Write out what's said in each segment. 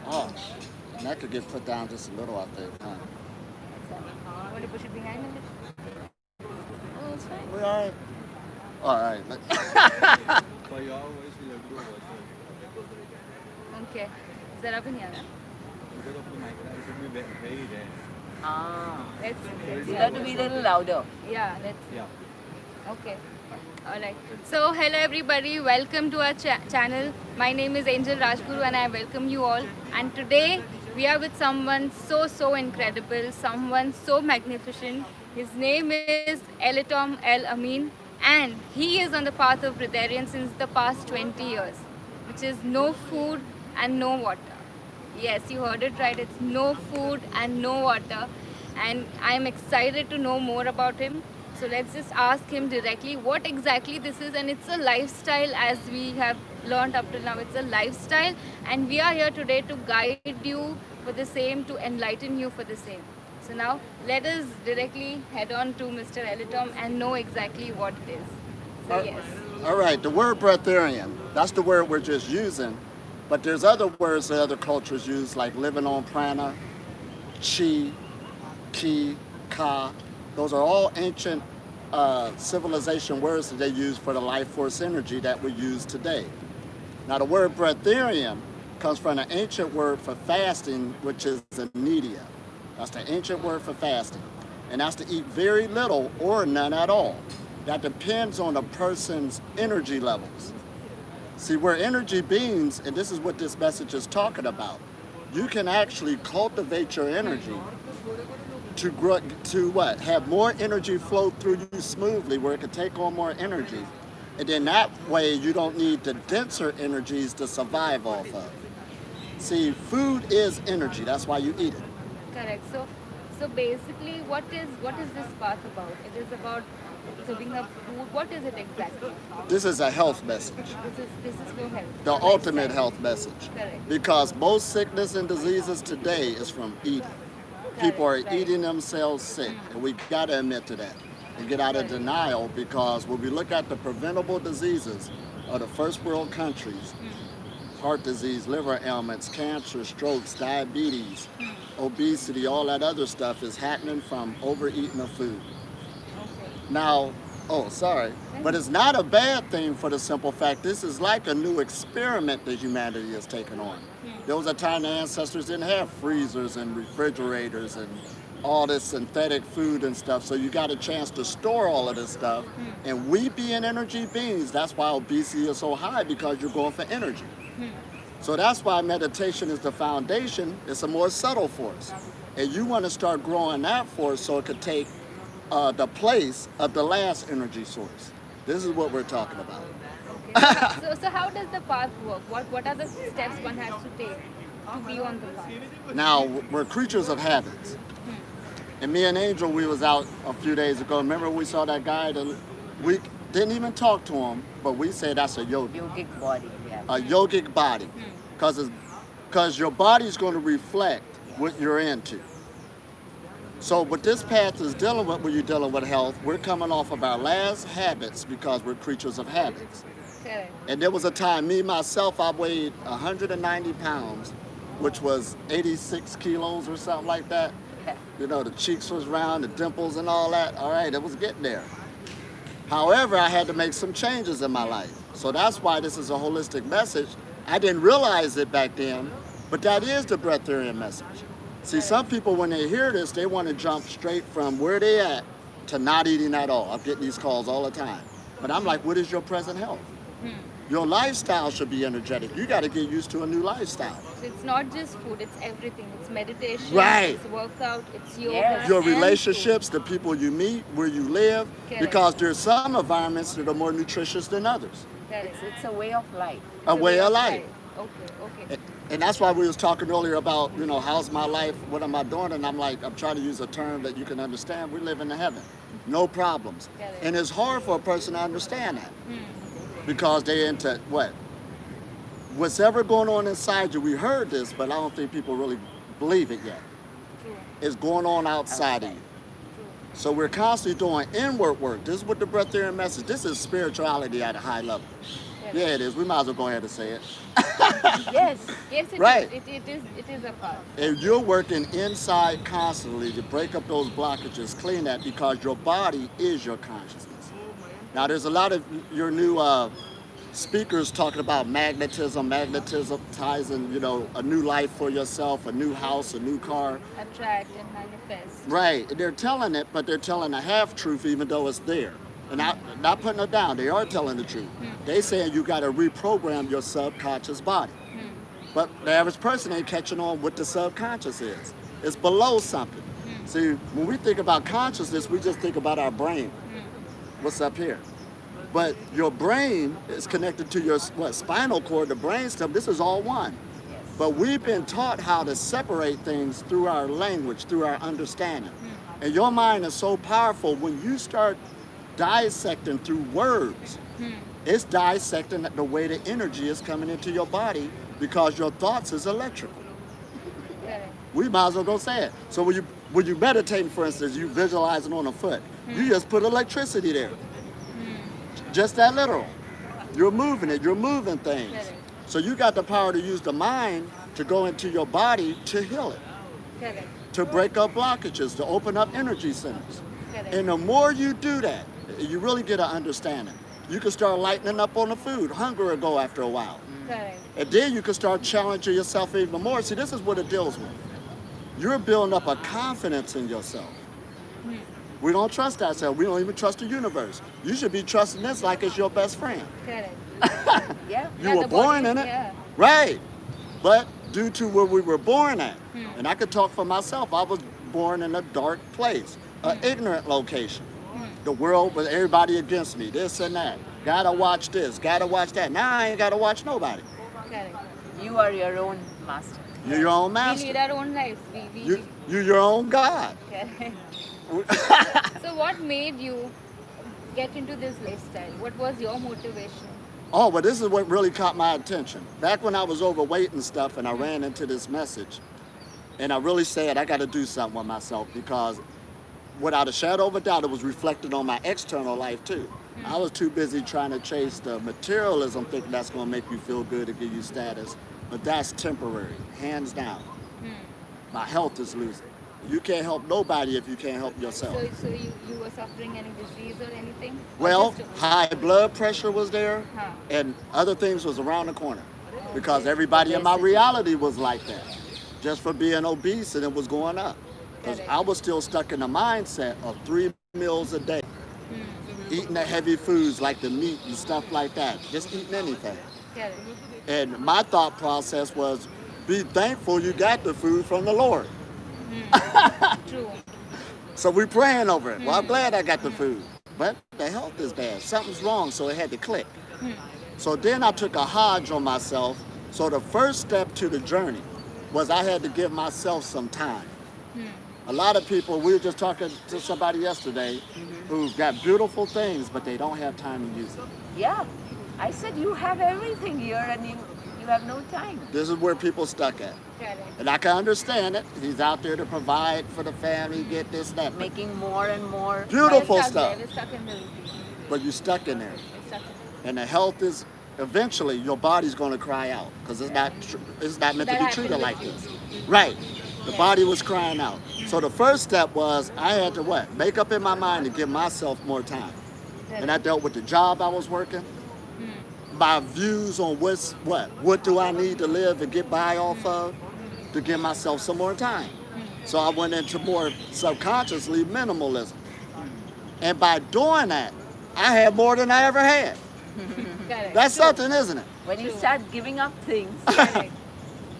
Oh, and that could get put down just a little, I think, huh? Want to push it behind a little? Oh, it's fine. We all right? All right. For your voice will have to go Okay. Zara bhi nahi aa raha. because of the mic, it should be very rare. Ah, Let's you have to be a little louder. yeah, let's Yeah. okay. All right. So, hello everybody. Welcome to our channel. My name is Angel Rajguru, and I welcome you all. And today we are with someone so incredible, someone so magnificent. His name is Elitom El Amin, and he is on the path of Breatharian since the past 20 years, which is no food and no water. Yes, you heard it right. It's no food and no water. And I'm excited to know more about him. So let's just ask him directly what exactly this is. And it's a lifestyle, as we have learned up till now. It's a lifestyle. And we are here today to guide you for the same, to enlighten you for the same. So now let us directly head on to Mr. Elitom and know exactly what it is. So yes. All right, the word breatharian, that's the word we're just using, but there's other words that other cultures use, like living on prana, chi, ki, ka. Those are all ancient civilization words that they use for the life force energy that we use today. Now the word breatharian comes from an ancient word for fasting, which is anedia. That's the ancient word for fasting. And that's to eat very little or none at all. That depends on a person's energy levels. See, we're energy beings, and this is what this message is talking about. You can actually cultivate your energy to grow, to what? Have more energy flow through you smoothly, where it can take on more energy. And then that way you don't need the denser energies to survive off of. See, food is energy. That's why you eat it. Correct. So basically, what is this path about? It is about giving up food. What is it exactly? This is a health message. This is for health. The for ultimate lifestyle. health message. Correct. Because most sickness and diseases today is from eating. People are Correct, right. eating themselves sick, and we gotta admit to that and get out of denial, because when we look at the preventable diseases of the first world countries, heart disease, liver ailments, cancer, strokes, diabetes, obesity, all that other stuff is happening from overeating of food. Okay. Now, oh, sorry, but it's not a bad thing for the simple fact this is like a new experiment that humanity has taken on. There was a time the ancestors didn't have freezers and refrigerators and all this synthetic food and stuff, so you got a chance to store all of this stuff. And we being energy beings, that's why obesity is so high, because you're going for energy. So that's why meditation is the foundation. It's a more subtle force. And you want to start growing that force so it could take the place of the last energy source. This is what we're talking about. Okay. So how does the path work? What are the steps one has to take to be on the path? Now, we're creatures of habits. And me and Angel, we was out a few days ago. Remember we saw that guy that we didn't even talk to him, but we said that's a yogi. Yogic body, yeah. A yogic body. Because your body's going to reflect what you're into. So what this path is dealing with when you're dealing with health, we're coming off of our last habits because we're creatures of habits. Correct. And there was a time, me, myself, I weighed 190 pounds, which was 86 kilos or something like that. You know, the cheeks was round, the dimples and all that. All right, it was getting there. However, I had to make some changes in my life. So that's why this is a holistic message. I didn't realize it back then, but that is the breatharian message. See, some people, when they hear this, they want to jump straight from where they at to not eating at all. I'm getting these calls all the time. But I'm like, what is your present health? Your lifestyle should be energetic. You got to get used to a new lifestyle. So it's not just food, it's everything. It's meditation, Right. it's workout, it's yoga. Yes. Your and relationships, the people you meet, where you live, Correct. because there's some environments that are more nutritious than others. food. Correct. It's a way of life. A way of life. Okay. And that's why we was talking earlier about, you know, how's my life, what am I doing? And I'm like, I'm trying to use a term that you can understand. We live in the heaven, no problems. Correct. And it's hard for a person to understand that because they're into what? What's ever going on inside you, we heard this, but I don't think people really believe it yet. True. It's going on outside of you. So we're constantly doing inward work. This is what the breatharian message, this is spirituality at a high level. Yeah, it is. We might as well go ahead and say it. Yes. Yes, it Right. is. It is a part. And you're working inside constantly to break up those blockages, clean that, because your body is your consciousness. Now, there's a lot of your new speakers talking about magnetizing, a new life for yourself, a new house, a new car. Attract and manifest. Right. They're telling it, but they're telling a half truth even though it's there. And not putting it down. They are telling the truth. They saying you got to reprogram your subconscious body. But the average person ain't catching on what the subconscious is. It's below something. See, when we think about consciousness, we just think about our brain. What's up here? But your brain is connected to your spinal cord, the brain stem. This is all one. But we've been taught how to separate things through our language, through our understanding. And your mind is so powerful when you start dissecting through words. It's dissecting the way the energy is coming into your body because your thoughts is electrical. Correct. We might as well go say it. So when you meditating, for instance, you visualizing on a foot, you just put electricity there. Just that literal. You're moving it, you're moving things. Correct. So you got the power to use the mind to go into your body to heal it, Correct. to break up blockages, to open up energy centers. Correct. And the more you do that, you really get an understanding. You can start lightening up on the food. Hunger will go after a while. Correct. And then you can start challenging yourself even more. See, this is what it deals with. You're building up a confidence in yourself. We don't trust ourselves. We don't even trust the universe. You should be trusting this like it's your best friend. Correct. Yeah. You Yeah, were the born body- in it. yeah. Right. But due to where we were born at, and I could talk for myself, I was born in a dark place, an ignorant location. The world with everybody against me, this and that. Gotta watch this, gotta watch that. Now I ain't gotta watch nobody. Correct. You are your own master. You're your own We master. lead our own lives. You're your own God. Correct. So what made you get into this lifestyle? What was your motivation? Oh, but this is what really caught my attention. Back when I was overweight and stuff and I ran into this message, and I really said I got to do something with myself because without a shadow of a doubt, it was reflected on my external life too. I was too busy trying to chase the materialism, thinking that's going to make you feel good and give you status, but that's temporary, hands down. My health is losing. You can't help nobody if you can't help yourself. So you were suffering any disease or anything? Or Well, just- high blood pressure was there, Huh. and other things was around the corner because everybody in my reality was like that, just for being obese, and it was going up. Because I was still stuck in the mindset of 3 meals a day, eating the heavy foods like the meat and stuff like that, just eating anything. Correct. And my thought process was, be thankful you got the food from the Lord. True. So we praying over it. Well, I'm glad I got the food, but the health is bad. Something's wrong, so it had to click. So then I took a hodge on myself. So the first step to the journey was I had to give myself some time. A lot of people, we were just talking to somebody yesterday who got beautiful things, but they don't have time to use it. Yeah. I said you have everything here and you have no time. This is where people stuck at. Correct. And I can understand it. He's out there to provide for the family, get this, that. But Making more and more. beautiful We're stuck stuff. there, we're stuck in the routine. But you're stuck in there. We're stuck in And the health is, eventually your body's going to cry out because it's not meant That to be treated happened like with this. Right. The body was crying out. So the first step was I had to what? Make up in my mind to give myself more time. And I dealt with the job I was working, my views on what do I need to live and get by off of to give myself some more time. So I went into more subconsciously minimalism. And by doing that, I had more than I ever had. Correct. That's something, isn't it? When you start giving up things, Correct.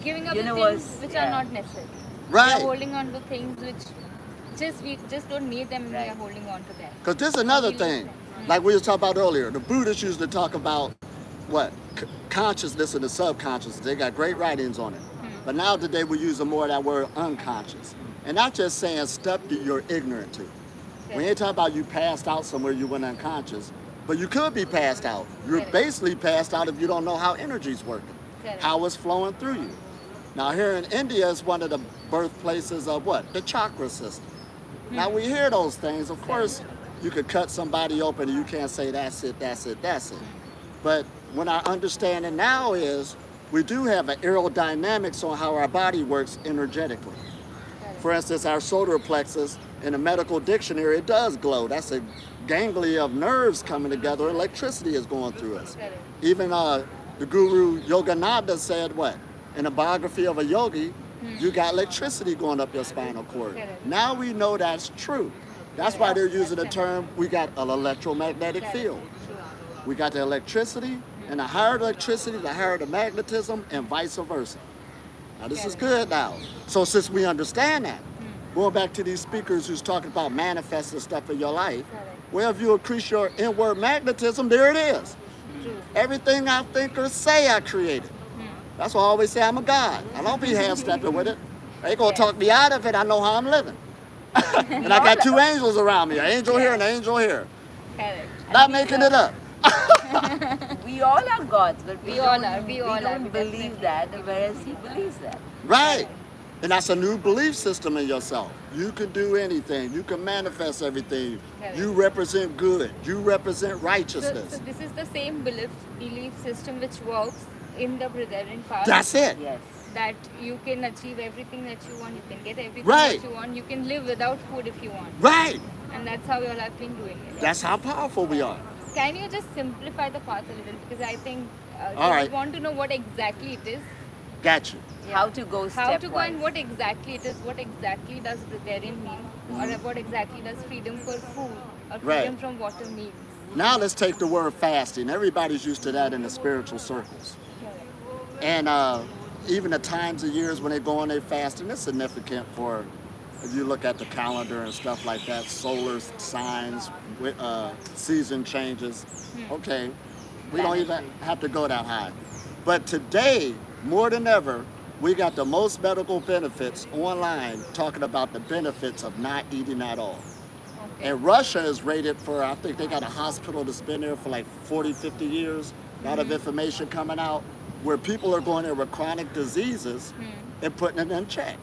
Giving up the Universe, things which yeah. are not necessary. We Right. are holding on to things which we just don't need them. Right. We are holding on to them. Because this is another thing, like we were talking about earlier. The Buddhists used to talk about what? Consciousness and the subconscious. They got great writings on it. But now today we're using more of that word unconscious. And not just saying stuff that you're ignorant to. We ain't talking about you passed out somewhere you went unconscious, but you could be passed out. You're Correct. basically passed out if you don't know how energy's working, Correct. how it's flowing through you. Now here in India is one of the birthplaces of what? The chakra system. Now we hear those things. Of course, you could cut somebody open and you can't say that's it, that's it, that's it. But when our understanding now is we do have an aerodynamics on how our body works energetically. For instance, our solar plexus in a medical dictionary, it does glow. That's a ganglia of nerves coming together. Electricity is going through us. Even the guru Yogananda said what? In a biography of a yogi, you got electricity going up your spinal cord. Now we know that's true. That's why they're using the term, we got an electromagnetic field. We got the electricity, and the higher the electricity, the higher the magnetism, and vice versa. Now this is good now. So since we understand that, going back to these speakers who's talking about manifesting stuff in your life, well, if you increase your inward magnetism, there it is. Everything I think or say, I created. That's why I always say I'm a God. I don't be half-stepping with it. They gonna talk me out of it. I know how I'm living. And I got two angels around me, an angel here and an angel here. Correct. Not making it up. We all are gods, but we all don't, are, we all are, don't we believe that, whereas he believes that. Right. And that's a new belief system in yourself. You can do anything. You can manifest everything. You represent good. You represent righteousness. So this is the same belief system which works in the Breatharian path. That's it. Yes. That you can achieve everything that you want, you can get everything Right. that you want, you can live without food if you want. Right. And that's how you all have been doing it. That's how powerful we are. Can you just simplify the path a little? Because I think All right. people want to know what exactly it is. Got you. How to go step How to go and wise. what exactly it is, what exactly does Breatharian mean, or what exactly does freedom for food or freedom Right. from water mean. Now let's take the word fasting. Everybody's used to that in the spiritual circles. And even the times of years when they go on their fasting, it's significant for, if you look at the calendar and stuff like that, solar signs, season changes. Okay, we don't even have to go that high. But today, more than ever, we got the most medical benefits online talking about the benefits of not eating at all. Okay. And Russia is rated for, I think they got a hospital that's been there for like 40, 50 years. A lot of information coming out where people are going there with chronic diseases and putting it in check.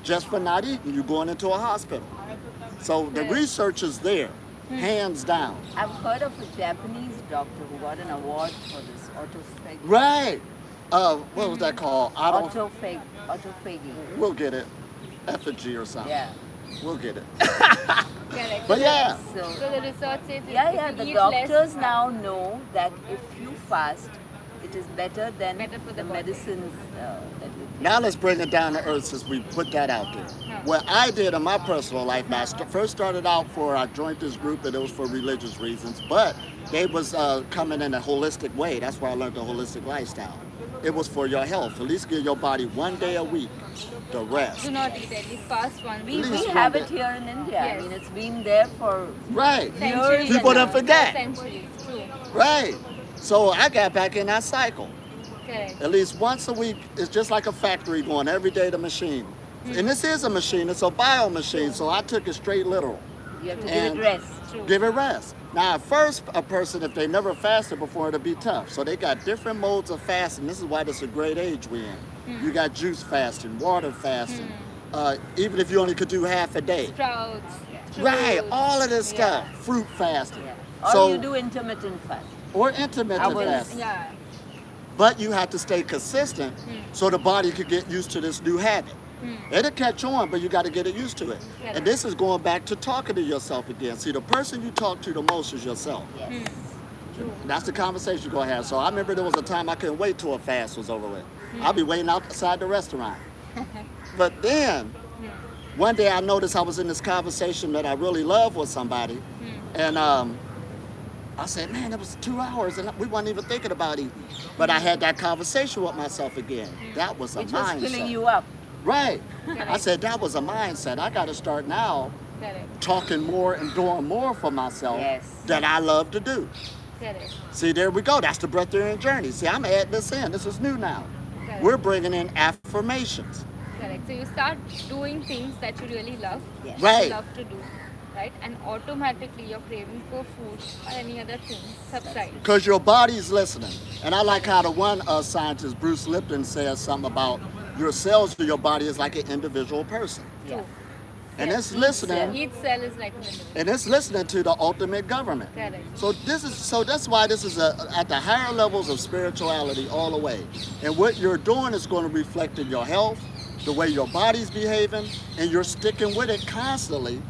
Just for not eating, you're going into a hospital. So the research is there, hands down. I've heard of a Japanese doctor who got an award for this autophagy. Right. What was that called? Autophagy. We'll get it. Effigy or something. Yeah. We'll get it. Correct. But yeah. So the research says Yeah, if the you eat doctors less, now know that if you fast, it is better than Better for the the body. medicines that you take. Now let's bring it down to earth since we put that out there. What I did in my personal life, I first started out I joined this group and it was for religious reasons, but they was coming in a holistic way. That's why I learned the holistic lifestyle. It was for your health. At least give your body one day a week to rest. do not eat at least fast one. We Please have one it day. here in India. Yes. I mean, it's been there for Right. Centuries People and don't forget. Centuries, true. Right. So I got back in that cycle. Correct. At least once a week, it's just like a factory going every day to machine. And this is a machine, it's a bio machine, so I took it straight literal. you have to And- give it rest. True. Give it rest. Now, at first, a person, if they never fasted before, it'll be tough. So they got different modes of fasting. This is why this is a great age we're in. You got juice fasting, water fasting. Even if you only could do half a day. Sprouts. Right, fruits. all of this Yeah. stuff. Fruit fasting. Yeah. Or So, you do intermittent fast. or intermittent Hours. fasting. Yeah. But you have to stay consistent so the body could get used to this new habit. It'll catch on, but you got to get it used to it. Correct. And this is going back to talking to yourself again. See, the person you talk to the most is yourself. Yes. That's the conversation you're going to have. So I remember there was a time I couldn't wait till a fast was over with. I'll be waiting outside the restaurant. But then, one day I noticed I was in this conversation that I really love with somebody. And I said, man, it was 2 hours and we weren't even thinking about eating. But I had that conversation with myself again. That was a Which was mindset. filling you up. Right. I said, that was a mindset. I got to start now Correct. talking more and doing more for myself Yes. that I love to do. Correct. See, there we go. That's the Breatharian journey. See, I'm adding this in. This is new now. Correct. We're bringing in affirmations. Correct. So you start doing things that you really love. Yes. Right. You love to do. Right? And automatically your craving for food or any other thing subsides. Because your body's listening. And I like how the one scientist, Bruce Lipton, says something about your cells of your body is like an individual person. Yeah. And cell. it's listening, Each cell is like an individual. and it's listening to the ultimate government. Correct. So that's why this is at the higher levels of spirituality all the way. And what you're doing is going to reflect in your health, the way your body's behaving, and you're sticking with it constantly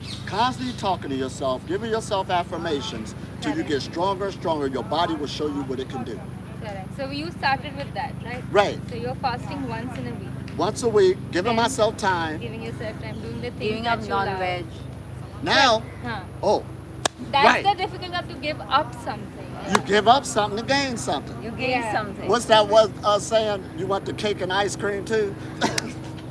talking to yourself, giving yourself affirmations till you get stronger and stronger. Your body will show you what it can do. Correct. So you started with that, right? Right. So you're fasting once in a week, Once a week, giving Then- myself time. giving yourself time, doing the things Giving that up you love. non-veg. Now, Huh. oh, That's right. the difficult to give up something. You give up something to gain something. You gain Yeah. something. What's that saying? You want the cake and ice cream too?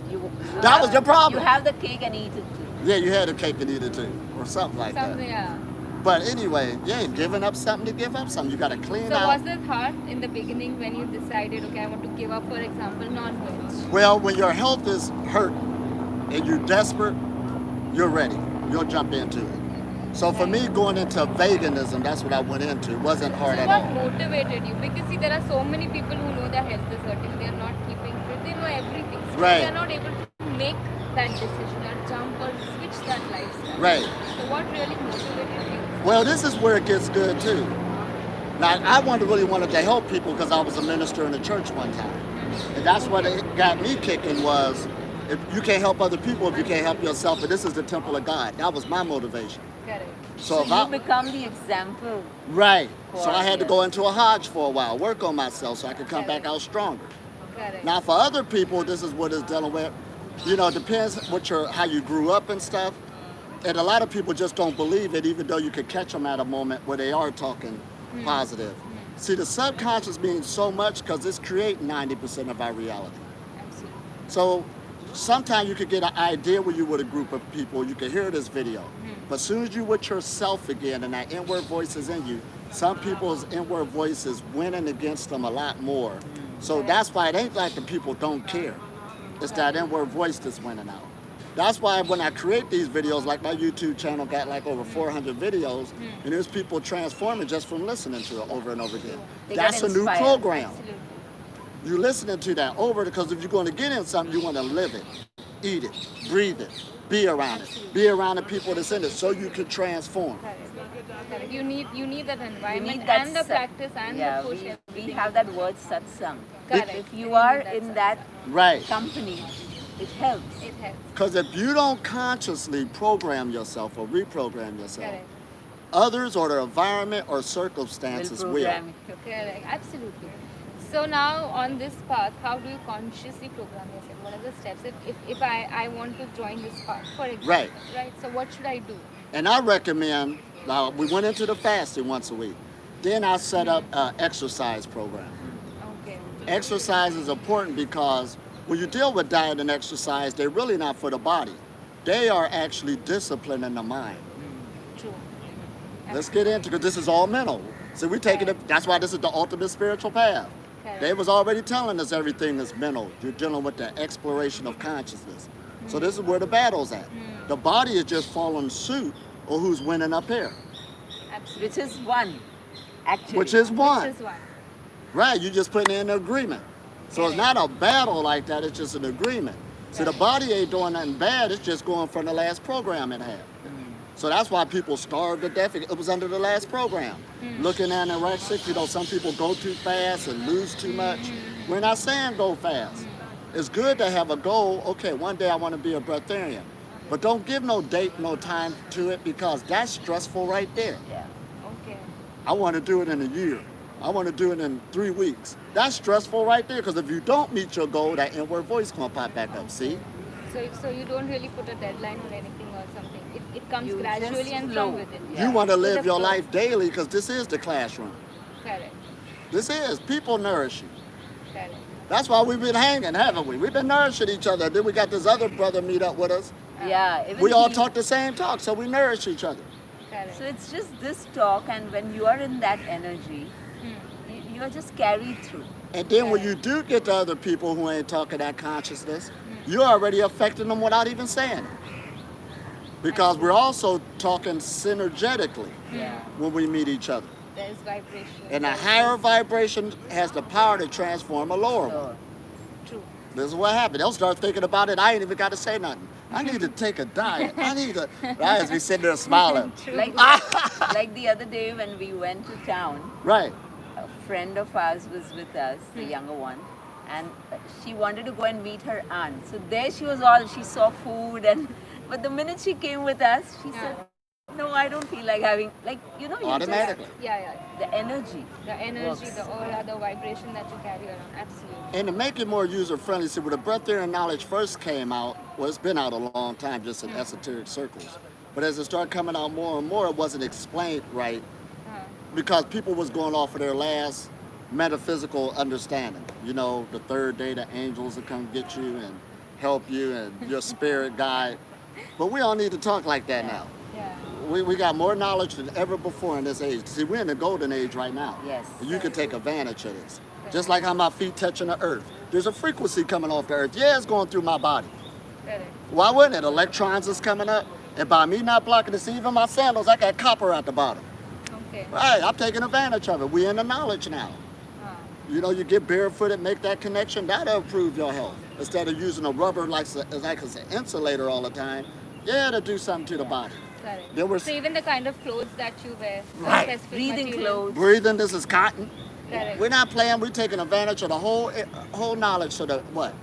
You That was your problem. You have the cake and eat it too. Yeah, you had a cake and eat it too, or something like Something, that. yeah. But anyway, yeah, giving up something to give up something. You got to clean So out. was it hard in the beginning when you decided, okay, I want to give up, for example, non-veg? Well, when your health is hurt and you're desperate, you're ready. You'll jump into it. So for me, going into veganism, that's what I went into. It wasn't hard So at what all. motivated you? Because see, there are so many people who know their health is hurting, they are not keeping fit, they know everything. So Right. they are not able to make that decision or jump or switch that lifestyle. Right. So what really motivated you? Well, this is where it gets good too. Now, I really wanted to help people because I was a minister in a church one time. And that's what it got me kicking was, if you can't help other people if you can't help yourself, and this is the temple of God. That was my motivation. Correct. So So if you I, become the example. right. So I had to Yes. go into a Hajj for a while, work on myself so I could come back out stronger. Correct. Now, for other people, this is what it's dealing with. You know, it depends how you grew up and stuff. And a lot of people just don't believe it, even though you could catch them at a moment where they are talking positive. See, the subconscious means so much because it's creating 90% of our reality. Absolutely. So sometimes you could get an idea when you with a group of people, you can hear this video. But as soon as you with yourself again and that inward voice is in you, some people's inward voice is winning against them a lot more. So that's why it ain't like the people don't care. It's that inward voice that's winning out. That's why when I create these videos, like my YouTube channel got like over 400 videos, and there's people transforming just from listening to it over and over again. They That's get a new inspired. program. Absolutely. You're listening to that over because if you're going to get in something, you want to live it, eat it, breathe it, be around it, be around the people that's in it so you can transform. Correct. Correct. You need that environment need that and the sat- practice and yeah, the push. we everything. have that word satsang. Correct. If you We are need that in satsang. that Right. company, it helps. It helps. Because if you don't consciously program yourself or reprogram yourself, Correct. others or the environment or circumstances will. program it. Correct. Absolutely. So now on this path, how do you consciously program yourself? What are the steps? If I want to join this path, for example, Right. right? So what should I do? And I recommend, we went into the fasting once a week. Then I set up an exercise program. Okay. Exercise is important because when you deal with diet and exercise, they're really not for the body. They are actually disciplining the mind. True. Let's get into because this is all mental. So we taking it. That's why this is the ultimate spiritual path. Correct. They was already telling us everything is mental. You're dealing with the exploration of consciousness. So this is where the battle's at. The body is just following suit or who's winning up here, Absolutely. Which is one, actually. which is one. Which is one. Right, you just putting in an agreement. So it's not a battle like that, it's just an agreement. So the body ain't doing nothing bad, it's just going from the last program it had. So that's why people starve to death. It was under the last program. Looking at anorexic, you know, some people go too fast and lose too much. We're not saying go fast. It's good to have a goal. Okay, one day I want to be a breatharian. But don't give no date, no time to it because that's stressful right there. Yeah. Okay. I want to do it in a year. I want to do it in 3 weeks. That's stressful right there because if you don't meet your goal, that inward voice gonna pop back up. See? So you don't really put a deadline or anything or something. It comes You gradually just and flow. come with it. Yeah. You want to With live the your flow. life daily because this is the classroom. Correct. This is people nourish you. Correct. That's why we've been hanging, haven't we? We've been nourishing each other. Then we got this other brother meet up with us. Yeah. Even We all he- talk the same talk, so we nourish each other. Correct. So it's just this talk, and when you are in that energy, you are just carried through. And then when you do get to other people who ain't talking that consciousness, you're already affecting them without even saying it. Because we're also talking synergetically Yeah. when we meet each other. There's vibration. And a There's- higher vibration has the power to transform a lower one. So True. This is what happened. They'll start thinking about it. I ain't even got to say nothing. I need to take a diet. I need to, right, as we sit there smiling. Like, like the other day when we went to town, Right. a friend of ours was with us, the younger one, and she wanted to go and meet her aunt. So there she was all, she saw food, and but the minute she came with us, she said, no, I don't feel like having, like, you know, you Automatically. Yeah. the energy. The energy, works. the aura, the vibration that you carry around. Absolutely. And to make it more user-friendly, see, when the breatharian knowledge first came out, well, it's been out a long time, just in esoteric circles. But as it started coming out more and more, it wasn't explained right because people was going off of their last metaphysical understanding. You know, the third day, the angels will come get you and help you and your spirit guide. But we don't need to talk like that now. Yeah. We got more knowledge than ever before in this age. See, we're in the golden age right now. Yes. And you can take advantage of this. Just like how my feet touching the earth. There's a frequency coming off the earth. Yeah, it's going through my body. Correct. Why wouldn't it? Electrons is coming up. And by me not blocking this, even my sandals, I got copper at the bottom. Okay. Right, I'm taking advantage of it. We in the knowledge now. You know, you get barefooted, make that connection, that'll improve your health. Instead of using a rubber like an insulator all the time, yeah, to do something to the body. Correct. There was So even the kind of clothes that you wear, the Right. specific Breathing material. clothes. breathing, this is cotton. Correct. We're not playing, we're taking advantage of the whole knowledge so that what?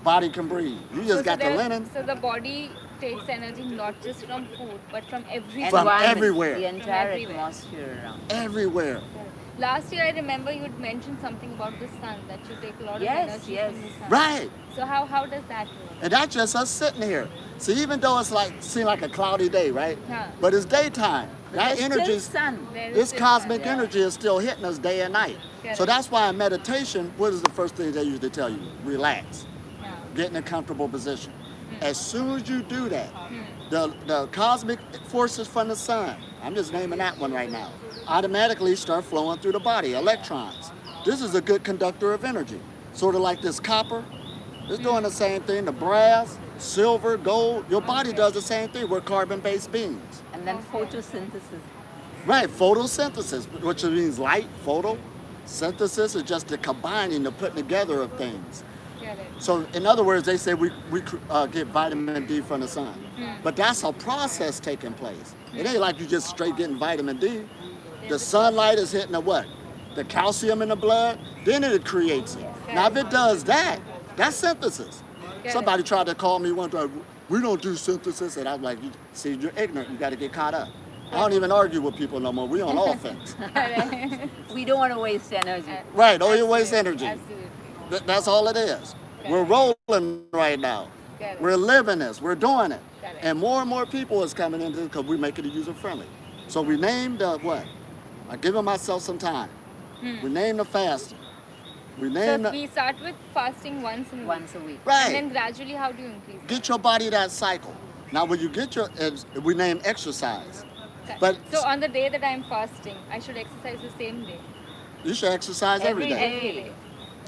Body can breathe. You just got the there's- linen So the body takes energy not just from food, but from everywhere. From Environment, everywhere. the entire everywhere. atmosphere around. everywhere. Last year I remember you had mentioned something about the sun, that you take a lot Yes, of energy yes. from the sun. Right. So how does that work? And that's just us sitting here. See, even though it's like seem like a cloudy day, right? Huh. But it's daytime. That There's energy, still sun. There is this still cosmic sun, yeah. energy is still hitting us day and night. Correct. So that's why in meditation, what is the first thing they usually tell you? Relax. Yeah. Get in a comfortable position. As soon as you do that, the cosmic forces from the sun, I'm just naming that one right now, automatically start flowing through the body, electrons. This is a good conductor of energy. Sort of like this copper, it's doing the same thing, the brass, silver, gold, your body does the same thing. We're carbon-based beings. And then photosynthesis. Right, photosynthesis, which means light, photo. Synthesis is just the combining, the putting together of things. Correct. So in other words, they say we get vitamin D from the sun. But that's a process taking place. It ain't like you just straight getting vitamin D. The sunlight is hitting the what? The calcium in the blood, then it creates it. Now if it does that, that's synthesis. Somebody tried to call me one time, we don't do synthesis, and I'm like, see, you're ignorant, you gotta get caught up. I don't even argue with people no more, we on offense. We don't want to waste energy. Right, don't you waste energy. Absolutely. That's all it is. We're rolling right now. Correct. We're living this. We're doing it. Correct. And more people is coming into it because we make it user friendly. So we named what? I'm giving myself some time. We named the fasting. We So named the, we start with fasting once in a week. Once a week. And then right. gradually how do you increase? Get your body that cycle. Now when you get your, we name exercise. Okay. But So on the day that I'm fasting, I should exercise the same day. you should exercise every day. Every day.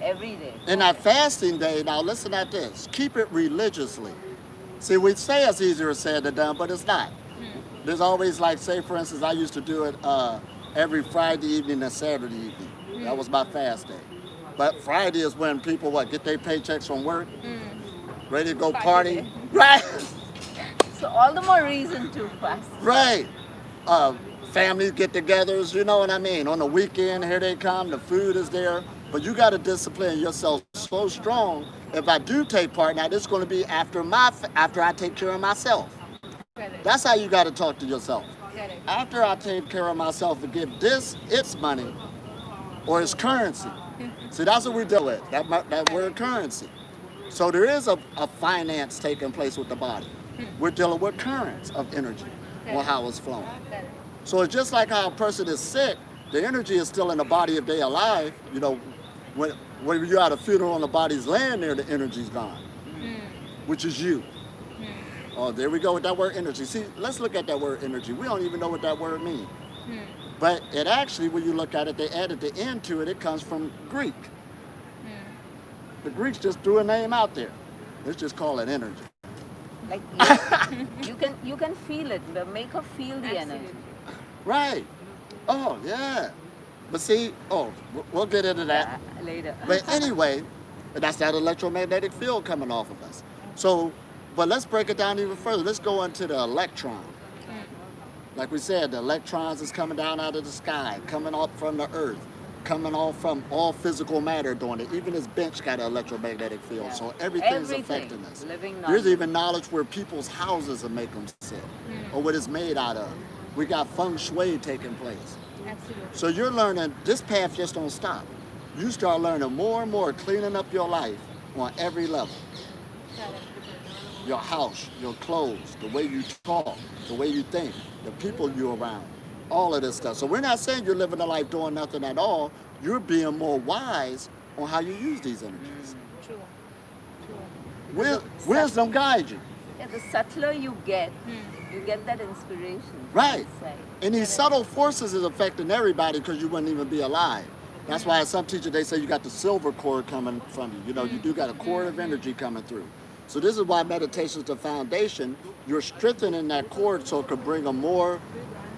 Every day. And that fasting day, now listen at this, keep it religiously. See, we say it's easier said than done, but it's not. There's always like, say for instance, I used to do it every Friday evening and Saturday evening. That was my fast day. But Friday is when people, get their paychecks from work, ready to go Party party. day. Right, So all the more reason to fast. right. Family get-togethers, you know what I mean? On the weekend, here they come, the food is there. But you got to discipline yourself so strong. If I do take part, now this is going to be after I take care of myself. Correct. That's how you got to talk to yourself. Correct. After I take care of myself and give this its money or its currency. See, that's what we deal with, that word currency. So there is a finance taking place with the body. We're dealing with currents of energy or how it's flowing. Correct. So it's just like how a person is sick, the energy is still in the body if they're alive. You know, when you're at a funeral and the body's laying there, the energy's gone, which is you. Oh, there we go with that word energy. See, let's look at that word energy. We don't even know what that word means. But it actually, when you look at it, they added the end to it. It comes from Greek. The Greeks just threw a name out there. Let's just call it energy. Like you can feel it. Make her feel the energy. Right. Oh, yeah. But see, we'll get into that. Later. But anyway, that's that electromagnetic field coming off of us. So But let's break it down even further. Let's go into the electron. Like we said, the electrons is coming down out of the sky, coming up from the earth, coming off from all physical matter doing it. Even this bench got an electromagnetic field, Yeah. so everything's Everything. affecting us. Living There's knowledge. even knowledge where people's houses will make them sit, or what it's made out of. We got feng shui taking place. Absolutely. So you're learning, this path just don't stop. You start learning more and more, cleaning up your life on every level. Correct. Your house, your clothes, the way you talk, the way you think, the people you're around, all of this stuff. So we're not saying you're living a life doing nothing at all. You're being more wise on how you use these energies. True. True. Wisdom guides you. Yeah, the subtler you get that inspiration. from Right. inside. And these subtle forces is affecting everybody because you wouldn't even be alive. That's why some teachers, they say you got the silver cord coming from you. You know, you do got a cord of energy coming through. So this is why meditation is the foundation. You're strengthening that cord so it could bring a more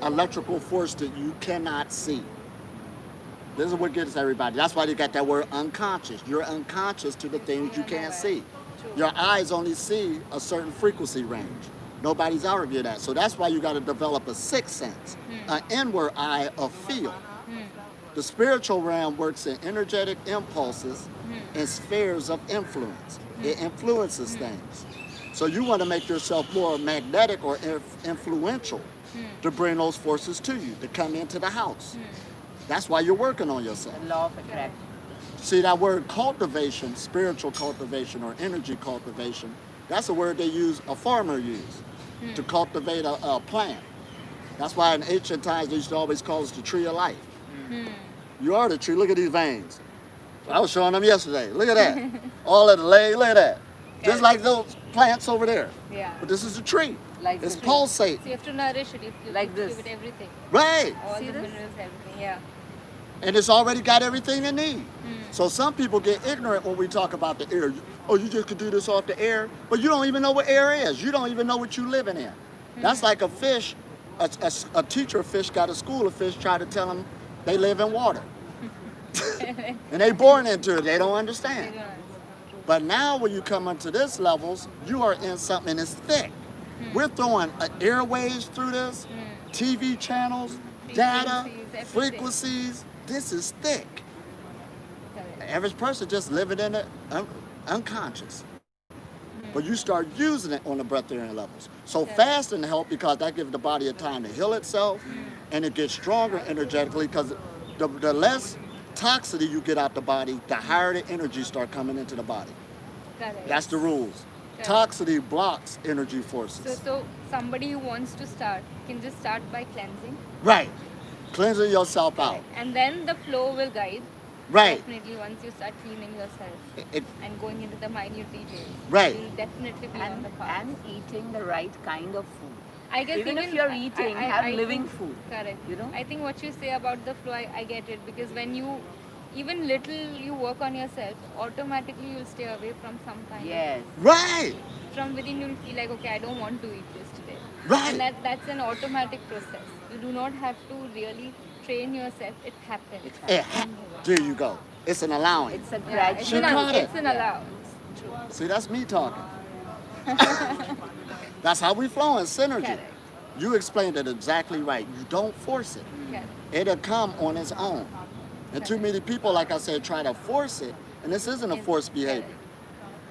electrical force that you cannot see. This is what gets everybody. That's why they got that word unconscious. You're unconscious to the things you can't see. Your eyes only see a certain frequency range. Nobody's arguing that. So that's why you got to develop a sixth sense, an inward eye of feel. The spiritual realm works in energetic impulses and spheres of influence. It influences things. So you want to make yourself more magnetic or influential to bring those forces to you, to come into the house. That's why you're working on yourself. The law of attraction. See, that word cultivation, spiritual cultivation or energy cultivation, that's a word they use, a farmer used to cultivate a plant. That's why in ancient times they used to always call us the tree of life. You are the tree. Look at these veins. I was showing them yesterday. Look at that. All of the leg, look at that. Just like those plants over there. Yeah. But this is a tree. Like It's the tree. pulsating. So you have to nourish it. You Like have to this. give it everything. Right. All See the this? minerals, everything. Yeah. And it's already got everything it needs. So some people get ignorant when we talk about the air. Oh, you just could do this off the air, but you don't even know what air is. You don't even know what you're living in. That's like a fish. A teacher of fish got a school of fish try to tell them they live in water. And they born into it. They don't understand. But now when you come into this levels, you are in something that's thick. We're throwing airwaves through this, TV channels, data, Frequencies, everything. frequencies. This is thick. The average person just living in it unconscious. But you start using it on the breatharian levels. So fasting helps because that gives the body a time to heal itself and it gets stronger energetically because the less toxicity you get out the body, the higher the energy start coming into the body. Correct. That's the rules. Correct. Toxicity blocks energy forces. So somebody who wants to start can just start by cleansing. Right. Cleansing yourself out. And then the flow will guide. Right. Definitely once you start cleaning yourself It- and going into the minute details. Right. You'll definitely be on the path. And eating the right kind of food. I guess even if you're eating, have living food. Correct. You know? I think what you say about the flow, I get it because when you, even little you work on yourself, automatically you'll stay away from some kind Yes. Right. from within you'll feel like, okay, I don't want to eat this today. Right. And that's an automatic process. You do not have to really train yourself. It happens. There you go. It's an allowance. It's a Yeah, it's You gradual. got it. it's an allowance. True. See, that's me talking. That's how we flow in synergy. Correct. You explained it exactly right. You don't force it. Correct. It'll come on its own. And too many people, like I said, try to force it. And this isn't a forced behavior.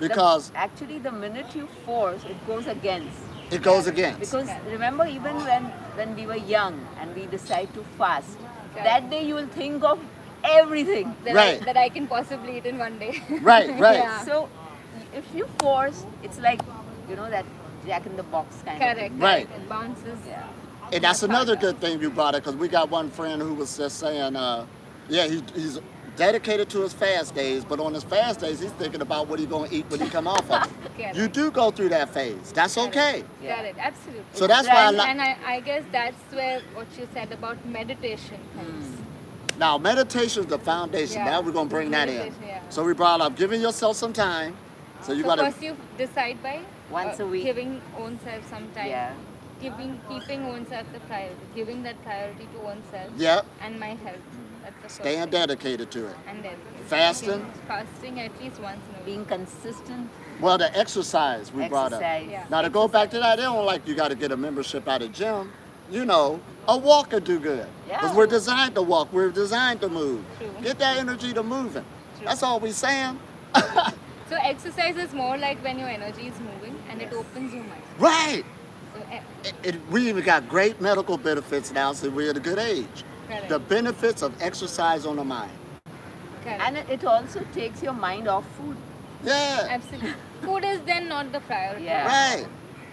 Because Actually, the minute you force, it goes against. it goes against. Because remember, even when we were young and we decide to fast, Correct. that day you will think of everything. Right. That I can possibly eat in one day. Right, right. Yeah. So if you force, it's like, you know, that Jack in the Box kind of Correct. thing. Right. It bounces. Yeah. And that's another good thing you brought it, because we got one friend who was just saying, he's dedicated to his fast days, but on his fast days, he's thinking about what he's going to eat when he come off of it. Correct. You do go through that phase. That's okay. Yeah. Correct. Absolutely. So that's why And I guess that's where what you said about meditation helps. now meditation is the foundation. Yeah. Now we're going to bring that in. Meditation, yeah. So we brought up giving yourself some time. So you So got to, first you decide by Once a week. giving own self some time. Yeah. Keeping oneself the priority, giving that priority to oneself yeah, and my health. That's the first Staying thing. dedicated to it. And then Fasting. fasting at least once in a week. Being consistent, Well, the exercise we brought up. exercise. Yeah. Now to go back to that, they don't like you got to get a membership at a gym. You know, a walk would do good. Because Yeah. we're designed to walk. We're designed to move. True. Get that energy to moving. True. That's all we saying. So exercise is more like when your energy is moving and it opens your mind. Right. So, We even got great medical benefits now, so we're at a good age. correct. The benefits of exercise on the mind. Correct. And it also takes your mind off food. Yeah. Absolutely. Food is then not the priority. Yeah. Right.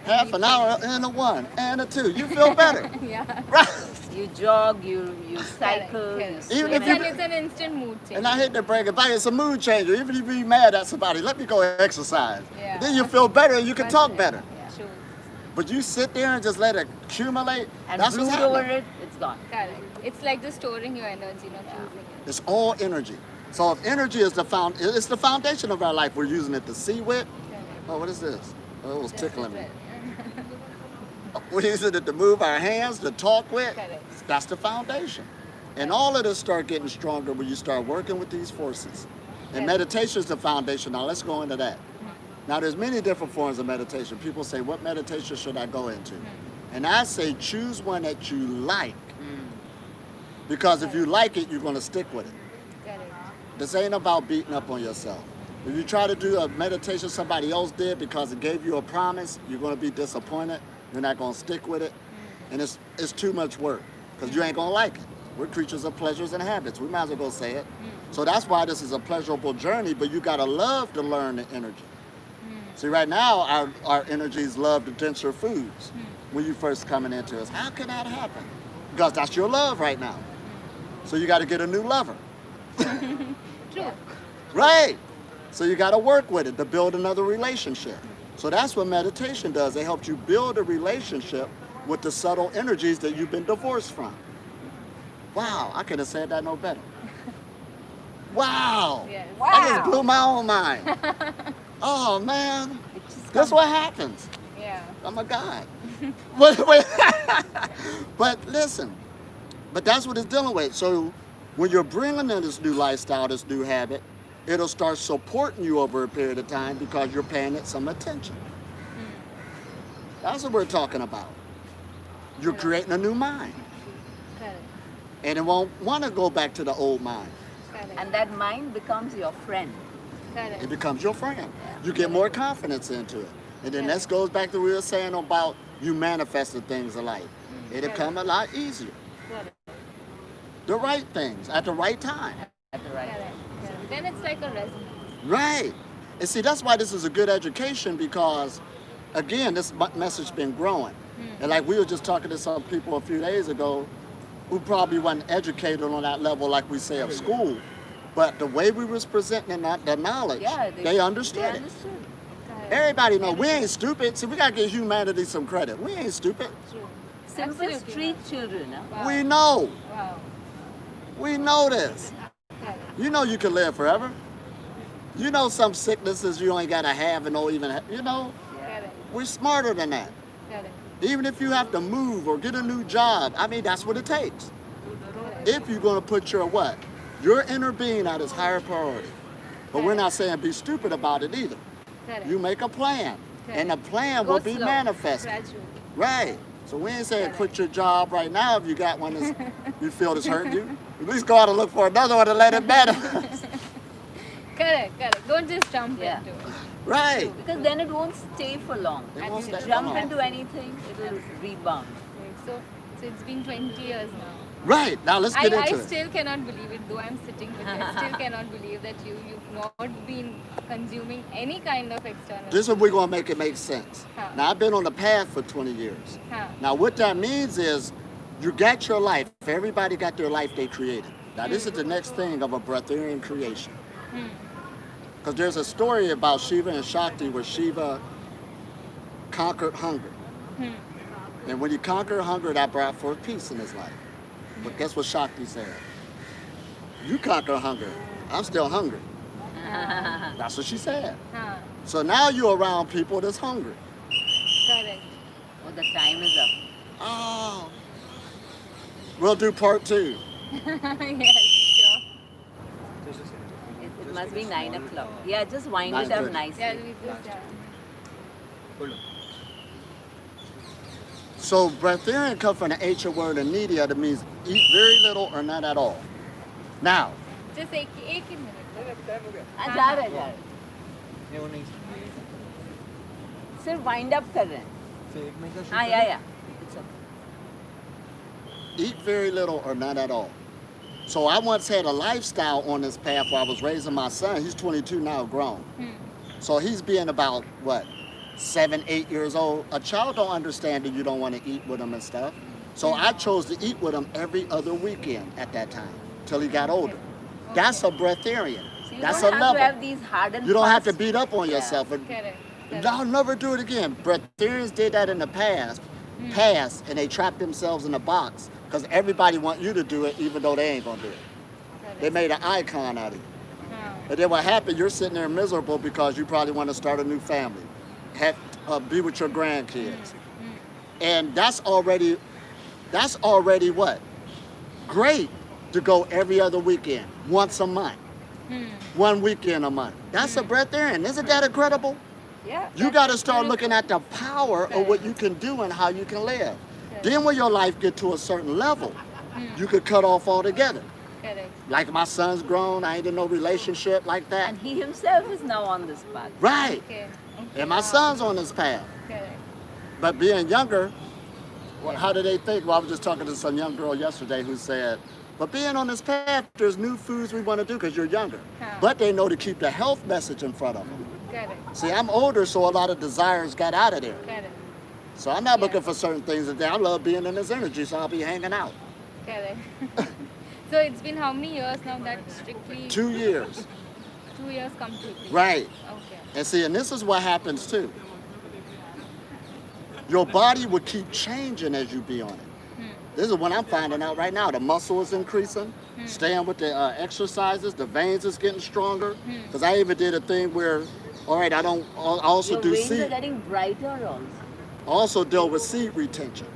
Half an hour and a 1 and a 2. You feel better. Yeah. Right. You jog, you cycle, Correct. you Even swim. if you- It's an instant mood change. And I hate to break it back, it's a mood changer. Even if you be mad at somebody, let me go exercise. Yeah. Then you feel better and you can talk better. Yeah. True. But you sit there and just let it accumulate, And that's what's brood over happening. it, it's gone. Correct. It's like just storing your energy, not using it. It's all energy. So if energy is it's the foundation of our life. We're using it to see with. Correct. Oh, what is this? Oh, it was tickling me. Right. We're using it to move our hands, to talk with. Correct. That's the foundation. And all of this start getting stronger when you start working with these forces. And Correct. meditation is the foundation. Now let's go into that. Now there's many different forms of meditation. People say, what meditation should I go into? And I say choose one that you like. Because if you like it, you're going to stick with it. Correct. This ain't about beating up on yourself. If you try to do a meditation somebody else did because it gave you a promise, you're going to be disappointed. You're not going to stick with it. And it's too much work because you ain't going to like it. We're creatures of pleasures and habits. We might as well go say it. So that's why this is a pleasurable journey, but you got to love to learn the energy. See, right now, our energies love the denser foods when you first coming into us. How can that happen? Because that's your love right now. So you got to get a new lover. True. Right. So you got to work with it to build another relationship. So that's what meditation does. It helps you build a relationship with the subtle energies that you've been divorced from. Wow, I could have said that no better. Wow. Yes. I just blew my own mind. Oh, man. It just That's what happens. Yeah. Oh, my God. But listen, but that's what it's dealing with. So when you're bringing in this new lifestyle, this new habit, it'll start supporting you over a period of time because you're paying it some attention. That's what we're talking about. You're creating a new mind. Correct. And it won't want to go back to the old mind. Correct. And that mind becomes your friend. Correct. It becomes your friend. You get more confidence into it. And then this goes back to what we were saying about you manifesting things in life. It'll come a lot easier. Correct. The right things at the right time. At the right Correct. time. Correct. Then it's like a resonance. Right. And see, that's why this is a good education because, again, this message been growing. And like we were just talking to some people a few days ago who probably wasn't educated on that level like we say of school. But the way we was presenting the knowledge, Yeah, they understood They it. understood. Correct. Everybody know we ain't stupid. See, we got to give humanity some credit. We ain't stupid. True. Simple Absolutely. street children. Huh? Wow. We know. Wow. We know this. Correct. You know you can live forever. You know some sicknesses you ain't got to have and don't even have. You know, Correct. we're smarter than that. Correct. Even if you have to move or get a new job, I mean, that's what it takes. Correct. If you're going to put your what? Your inner being at its higher priority. But we're not saying be stupid about it either. Correct. You make a plan, and the plan Go will be slow, manifested. Gradually. Right. So we ain't saying quit your job right now if you got one that's you feel that's hurting you. At least go out and look for another one to let it manifest. Correct. Correct. Don't just jump Yeah. into it. Right. Because then it won't stay for long. It If won't you stay for jump long. into anything, it will rebound. Right. So it's been 20 years now. Right. Now let's get I into it. still cannot believe it, though I'm sitting with you. I still cannot believe that you've not been consuming any kind of external. This is what we're going to make it make sense. Huh. Now, I've been on the path for 20 years. Huh. Now, what that means is you got your life. Everybody got their life they created. Now, this is the next thing of a breatharian creation. Because there's a story about Shiva and Shakti where Shiva conquered hunger. And when he conquered hunger, that brought forth peace in his life. But guess what Shakti said? You conquer hunger. I'm still hungry. That's what she said. Huh. So now you're around people that's hungry. Correct. Oh, the time is up. Oh. We'll do part 2. Yes. Must be 9 o'clock. Yeah, just wind it 9:30. up nicely. Yeah, we just, Hold on. So breatharian comes from the ancient word anidia that means eat very little or not at all. Now, just एक ही minute. हाँ, जा रहा है, जा रहा है. नहीं वो नहीं सिर्फ wind up कर रहे हैं. से एक मिनट का हाँ, yeah. It's okay. eat very little or not at all. So I once had a lifestyle on this path where I was raising my son. He's 22 now, grown. So he's being about, what, 7, 8 years old. A child don't understand that you don't want to eat with him and stuff. So I chose to eat with him every other weekend at that time, till he got older. That's a breatharian. So you That's a don't have level. to have these hard and You don't have to fast- beat up on Yeah. yourself. And Correct. I'll never do it again. Breatharians did that in the past, and they trapped themselves in a box because everybody want you to do it even though they ain't gonna do it. They made an icon out of you. And then what happened, you're sitting there miserable because you probably want to start a new family, be with your grandkids. And that's already what? Great to go every other weekend, once a month. 1 weekend a month. That's a breatharian. Isn't that incredible? Yeah. You got to start looking at the power of what you can do and how you can live. Then when your life get to a certain level, you could cut off altogether. Correct. Like my son's grown, I ain't in no relationship like that. And he himself is now on this path. Right. Okay. And my son's on this path. Correct. But being younger, well, how do they think? Well, I was just talking to some young girl yesterday who said, but being on this path, there's new foods we want to do because you're younger. But they know to keep the health message in front of them. Correct. See, I'm older, so a lot of desires got out of there. Correct. So I'm not looking for certain things today. I love being in this energy, so I'll be hanging out. Correct. So it's been how many years now that strictly 2 years. 2 years completely? Right. Okay. And see, and this is what happens too. Your body will keep changing as you be on it. This is what I'm finding out right now. The muscle is increasing, staying with the exercises, the veins is getting stronger. Because I even did a thing where, all right, I also Your do veins are seed, getting brighter also. also deal with seed retention.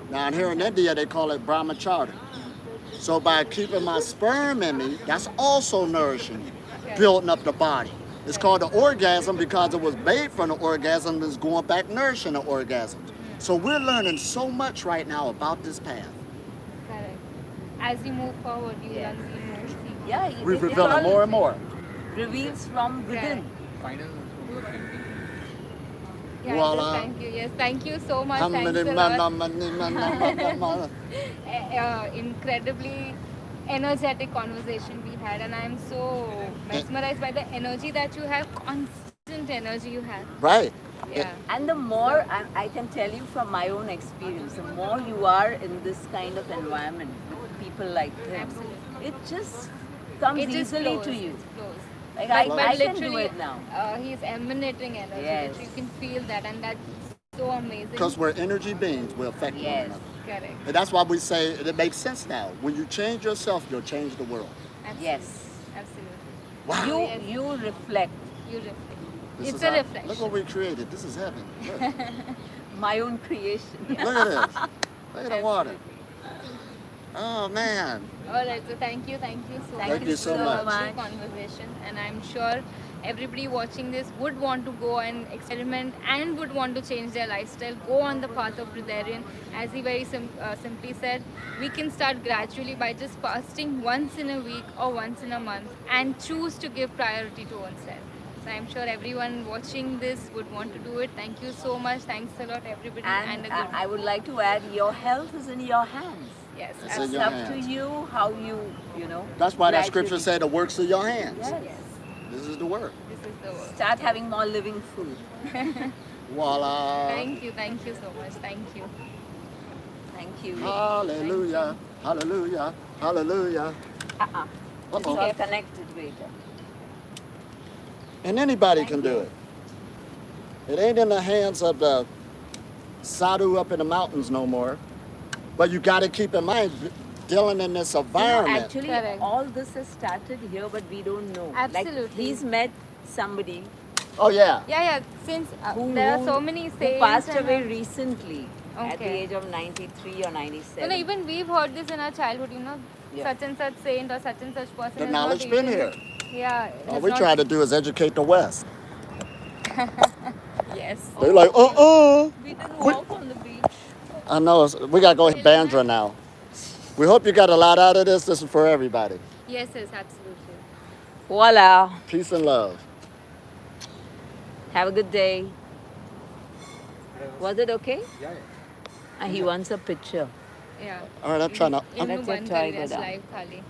Now in here in India, they call it brahmacharya. So by keeping my sperm in me, that's also nourishing you, building up the body. It's called the orgasm because it was made from the orgasm and is going back nourishing the orgasm. So we're learning so much right now about this path. Correct. As you move forward, you Yes. learn more. Yeah, We're it revealing all more and more. reveals from within. final Yeah, Voila. just thank you. Yes, thank you so much. How Thanks many a lot. man? Incredibly energetic conversation we had, and I'm so mesmerized by the energy that you have, constant energy you have. Right. Yeah. And the more, I can tell you from my own experience, the more you are in this kind of environment with people like him, Absolutely. it just comes It just easily flows. to you. It flows. Like But I can do literally, it now. He's emanating energy. Yes. You can feel that, and that's so amazing. Because we're energy beings, we affect one Yes. another. Correct. And that's why we say it makes sense now. When you change yourself, you'll change the world. Absolutely. Yes. Absolutely. Wow. Yes. You reflect You reflect. This It's is a how- reflection. Look what we created. This is heaven. Look, my own creation. look at this. Look at the water. Oh, man. All right, so thank you so Thank you so much. much. Conversation, and I'm sure everybody watching this would want to go and experiment and would want to change their lifestyle, go on the path of Breatharian. As he very simply said, we can start gradually by just fasting once in a week or once in a month and choose to give priority to oneself. So I'm sure everyone watching this would want to do it. Thank you so much. Thanks a lot, everybody, and a And good I would like to add, your health is in your hands. yes. It's in It's your up hands. to you how you know. That's why that gradually- scripture said the works of your hands. Yes. This is the work. This is the word. Start having more living food. Voila. Thank you so much. Thank you. Thank you. Hallelujah. Hallelujah. Hallelujah. It's Uh-oh. all connected later. And anybody can do it. It ain't in the hands of the sadhu up in the mountains no more. But you got to keep in mind, dealing in this You know, environment. actually, Correct. all this has started here, but we don't know. Absolutely. Like, he's met somebody Oh, yeah. Yeah. Since who, there are who- so many who sayings. passed and, away recently at the Okay. age of 93 or 97. even we've heard this in our childhood. Yeah. Such and such saint or such and such person. The is knowledge not been even- here. Yeah. All has we not- try to do is educate the West. Yes. They're like, We didn't walk on the beach. I know. We got to go hit Bandra now. We hope you got a lot out of this. This is for everybody. Yes, absolutely. Voila. Peace and love. Have a good day. Was it okay? Yeah, And he wants a picture. Yeah. All right, I'm trying to. इन्हों Let's बंद try कर दिया go down. live खाली.